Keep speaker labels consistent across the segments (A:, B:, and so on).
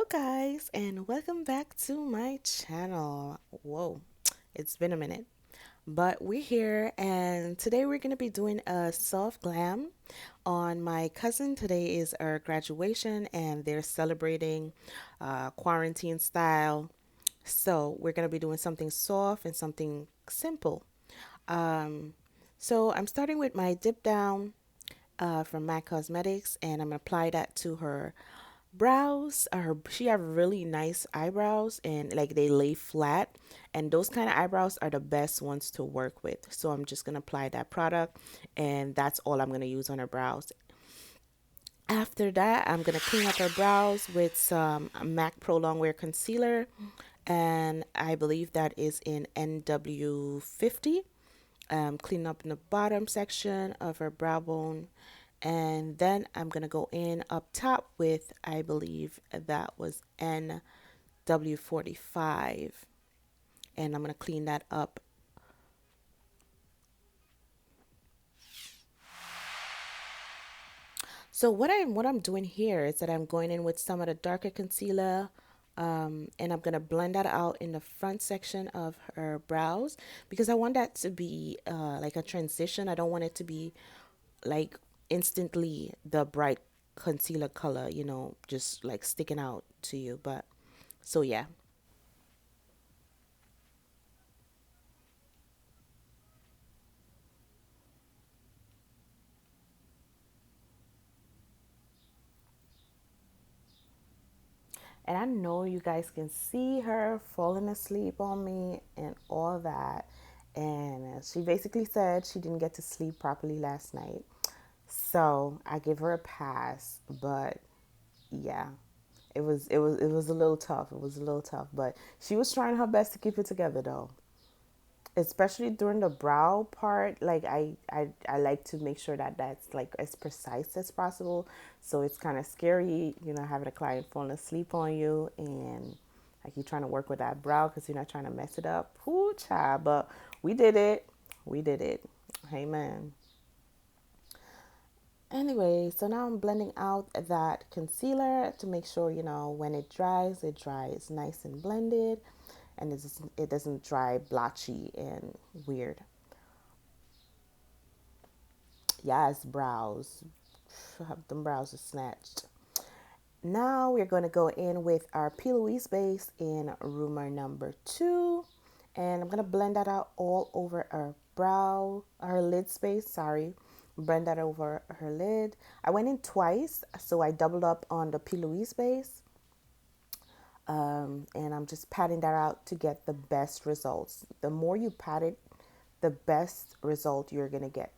A: Guys, and welcome back to my channel. Whoa, it's been a minute, but we're here, and today we're going to be doing a soft glam on my cousin. Today is our graduation, and they're celebrating quarantine style. So we're going to be doing something soft and something simple. Um, so I'm starting with my dip down from MAC Cosmetics, and I'm gonna apply that to her brows. She have really nice eyebrows, and like they lay flat, and those kind of eyebrows are the best ones to work with. So I'm just gonna apply that product, and that's all I'm gonna use on her brows. After that, I'm gonna clean up her brows with some MAC Pro Longwear concealer, and I believe that is in NW50. Clean up in the bottom section of her brow bone, and then I'm gonna go in up top with, I believe that was NW45, and I'm gonna clean that up. So what I'm doing here is that I'm going in with some of the darker concealer, and I'm gonna blend that out in the front section of her brows because I want that to be like a transition. I don't want it to be like instantly the bright concealer color, just like sticking out to you. But so yeah. And I know you guys can see her falling asleep on me and all that. And she basically said she didn't get to sleep properly last night. So I give her a pass. But yeah, it was a little tough. It was a little tough. But she was trying her best to keep it together though. Especially during the brow part, like I like to make sure that that's like as precise as possible. So it's kind of scary, having a client falling asleep on you, and like you're trying to work with that brow because you're not trying to mess it up. Whoo, child. But we did it. We did it. Hey man. Anyway, so now I'm blending out that concealer to make sure, when it dries nice and blended, and it doesn't dry blotchy and weird. Yes, brows. Them brows are snatched. Now we're going to go in with our P.Louise base in Rumour number 2. And I'm going to blend that out all over our brow, our lid space, sorry. Blend that over her lid. I went in twice, so I doubled up on the P.Louise base. And I'm just patting that out to get the best results. The more you pat it, the best result you're going to get.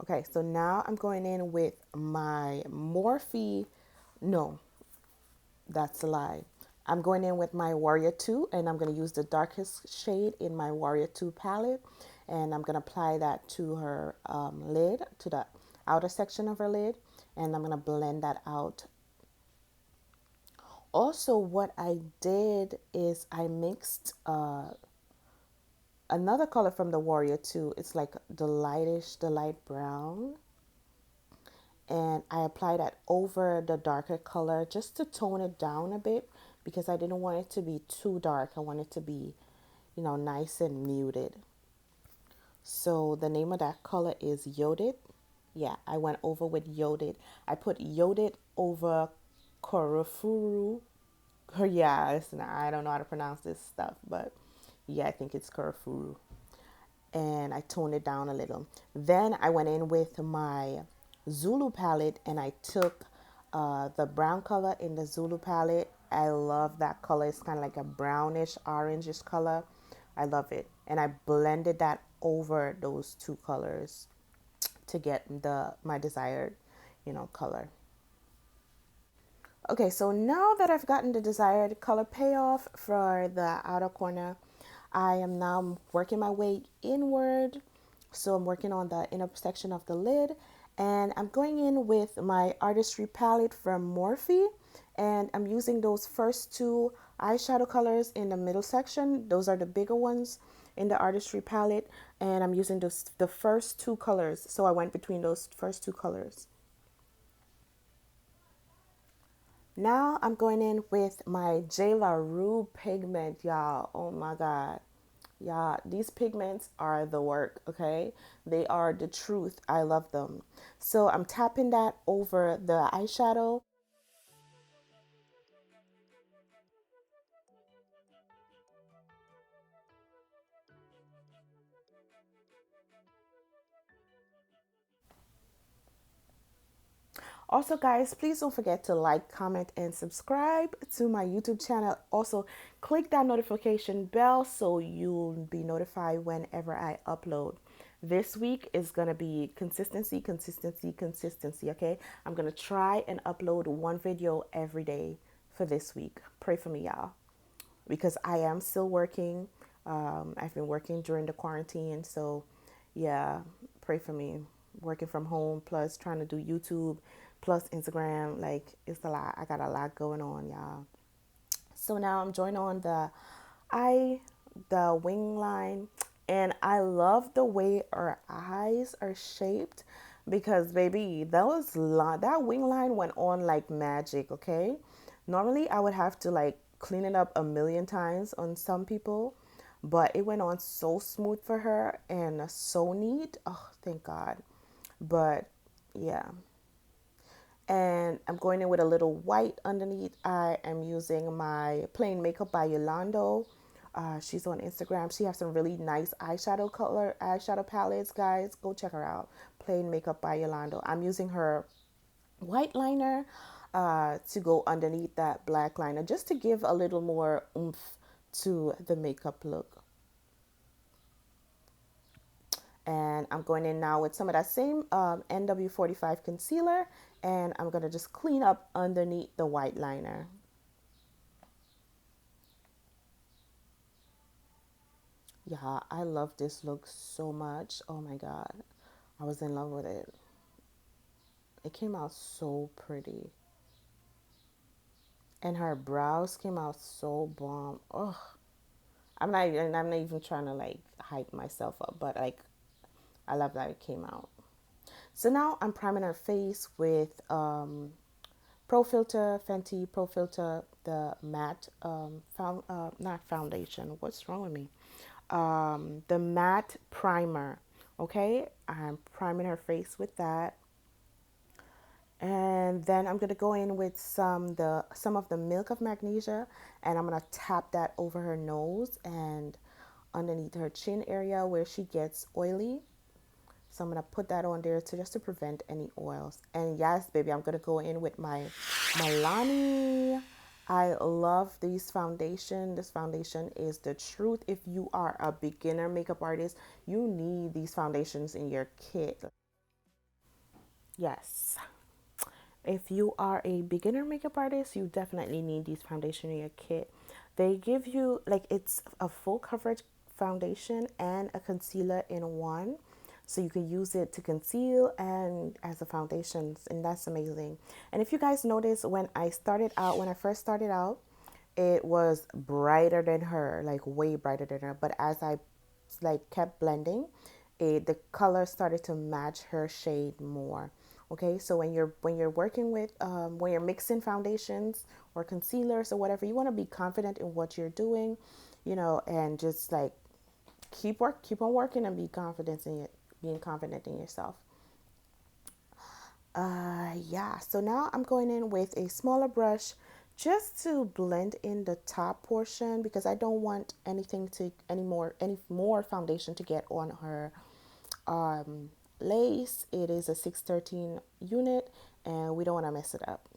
A: Okay, so now I'm going in with my Morphe. No, that's a lie. I'm going in with my Warrior 2, and I'm going to use the darkest shade in my Warrior 2 palette. And I'm going to apply that to her lid, to the outer section of her lid. And I'm going to blend that out. Also, what I did is I mixed another color from the Warrior 2. It's like the light brown, and I apply that over the darker color just to tone it down a bit because I didn't want it to be too dark. I want it to be, nice and muted. So the name of that color is Yoded. Yeah, I went over with Yoded. I put Yoded over Korofuru. Yeah, listen, I don't know how to pronounce this stuff, but yeah, I think it's Korofuru. And I toned it down a little. Then I went in with my Zulu palette, and I took the brown color in the Zulu palette. I love that color. It's kind of like a brownish, orangish color. I love it. And I blended that over those two colors to get my desired, color. Okay, so now that I've gotten the desired color payoff for the outer corner, I am now working my way inward. So I'm working on the inner section of the lid, and I'm going in with my Artistry palette from Morphe, and I'm using those first two eyeshadow colors in the middle section. Those are the bigger ones in the Artistry palette, and I'm using the first two colors. So I went between those first two colors. Now I'm going in with my JLarue pigment, y'all. Oh my God. Y'all, these pigments are the work, okay? They are the truth. I love them. So I'm tapping that over the eyeshadow. Also, guys, please don't forget to like, comment, and subscribe to my YouTube channel. Also, click that notification bell so you'll be notified whenever I upload. This week is going to be consistency, consistency, consistency, okay? I'm going to try and upload one video every day for this week. Pray for me, y'all, because I am still working. I've been working during the quarantine, so yeah, pray for me. Working from home, plus trying to do YouTube, plus Instagram, like it's a lot. I got a lot going on, y'all. So now I'm joining on eye, the wing line, and I love the way our eyes are shaped because baby, that wing line went on like magic. Okay, normally I would have to like clean it up a million times on some people, but it went on so smooth for her and so neat. Oh, thank God. But yeah, and I'm going in with a little white underneath. I am using my Plain Makeup by Yolando. She's on Instagram. She has some really nice eyeshadow palettes, guys. Go check her out. Plain Makeup by Yolando. I'm using her white liner to go underneath that black liner just to give a little more oomph to the makeup look. And I'm going in now with some of that same NW45 concealer, and I'm going to just clean up underneath the white liner. Yeah, I love this look so much. Oh my God. I was in love with it. It came out so pretty. And her brows came out so bomb. Ugh. I'm not even trying to like hype myself up, but like I love that it came out. So now I'm priming her face with Pro Filter, Fenty Pro Filter, the matte not foundation. What's wrong with me? The matte primer. Okay, I'm priming her face with that, and then I'm gonna go in with some of the milk of magnesia, and I'm gonna tap that over her nose and underneath her chin area where she gets oily. So I'm gonna put that on there to just to prevent any oils. And yes, baby, I'm gonna go in with my Milani. I love these foundation. This foundation is the truth. If you are a beginner makeup artist, you need these foundations in your kit. Yes. If you are a beginner makeup artist, you definitely need these foundation in your kit. They give you like it's a full coverage foundation and a concealer in one. So you can use it to conceal and as a foundation, and that's amazing. And if you guys notice when I first started out, it was brighter than her, like way brighter than her. But as I like kept blending, the color started to match her shade more. Okay, so when you're working with when you're mixing foundations or concealers or whatever, you want to be confident in what you're doing, and just like keep on working and being confident in yourself. Yeah, so now I'm going in with a smaller brush just to blend in the top portion because I don't want any more foundation to get on her lace. It is a 613 unit and we don't want to mess it up.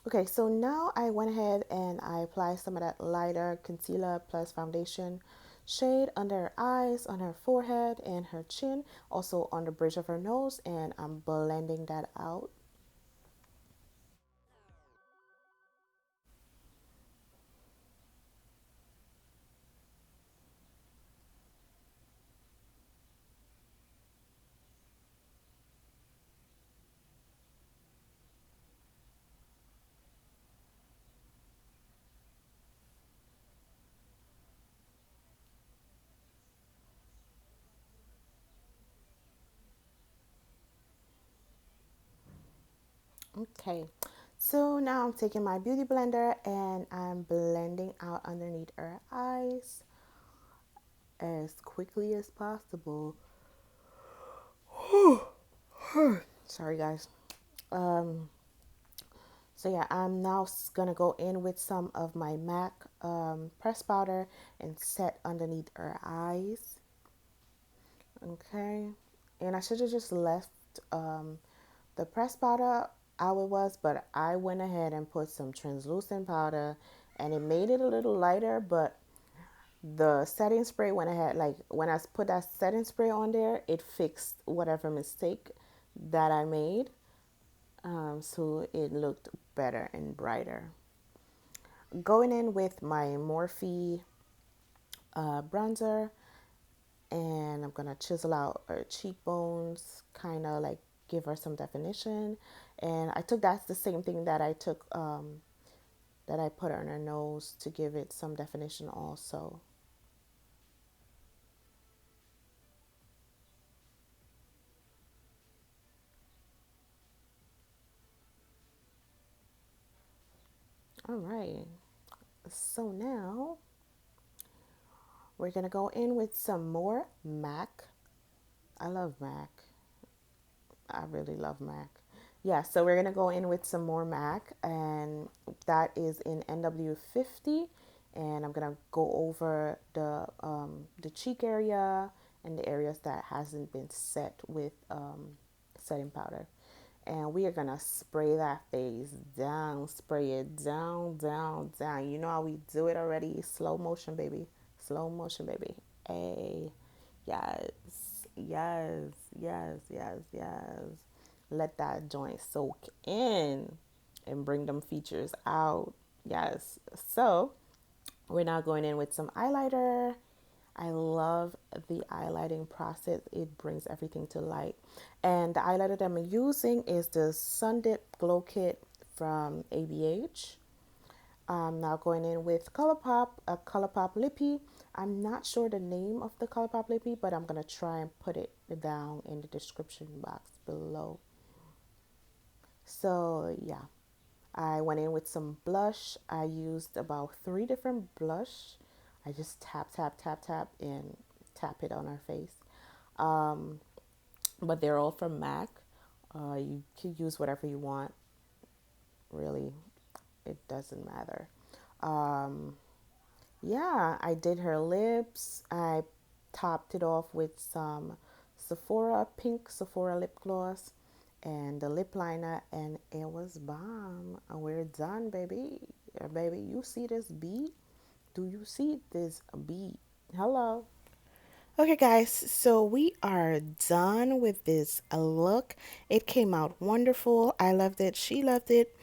A: Okay, so now I went ahead and I applied some of that lighter concealer plus foundation shade under her eyes, on her forehead and her chin, also on the bridge of her nose, and I'm blending that out. Okay, So now I'm taking my beauty blender and I'm blending out underneath her eyes as quickly as possible. Sorry, guys. Um, so yeah, I'm now gonna go in with some of my MAC press powder and set underneath her eyes. Okay, and I should have just left the press powder how it was, but I went ahead and put some translucent powder, and it made it a little lighter. But the setting spray went ahead, like when I put that setting spray on there, it fixed whatever mistake that I made. So it looked better and brighter. Going in with my Morphe bronzer, and I'm gonna chisel out her cheekbones, kind of like give her some definition. And I took that's the same thing that I took that I put on her nose to give it some definition also. All right, so now we're gonna go in with some more MAC. I love MAC. I really love MAC. Yeah, so we're gonna go in with some more MAC, and that is in NW50. And I'm gonna go over the cheek area and the areas that hasn't been set with setting powder. And we are gonna spray that face down, spray it down, down, down. You know how we do it already? Slow motion, baby. Slow motion, baby. Hey, yes, yes, yes, yes, yes. Let that joint soak in and bring them features out. Yes. So we're now going in with some eyeliner. I love the highlighting process. It brings everything to light. And the highlighter that I'm using is the Sun Dip Glow Kit from ABH. I'm now going in with ColourPop, a ColourPop lippy. I'm not sure the name of the ColourPop lippy, but I'm going to try and put it down in the description box below. So yeah, I went in with some blush. I used about 3 different blush. I just tap, tap, tap, tap, and tap it on her face. Um, but they're all from MAC. You can use whatever you want. Really, it doesn't matter. Um, yeah, I did her lips. I topped it off with some Sephora pink Sephora lip gloss and the lip liner, and it was bomb. We're done, baby. Baby, you see this beat? Do you see this beat? Hello. Okay, guys, so we are done with this look. It came out wonderful. I loved it. She loved it.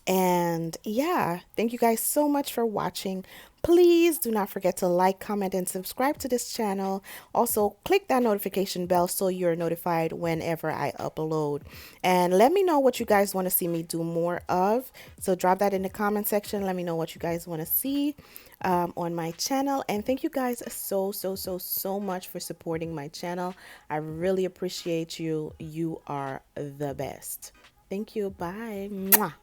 A: And yeah, thank you guys so much for watching. Please do not forget to like, comment, and subscribe to this channel. Also, click that notification bell so you're notified whenever I upload. And let me know what you guys want to see me do more of. So drop that in the comment section. Let me know what you guys want to see on my channel. And thank you guys so much for supporting my channel. I really appreciate you. You are the best. Thank you. Bye. Mwah.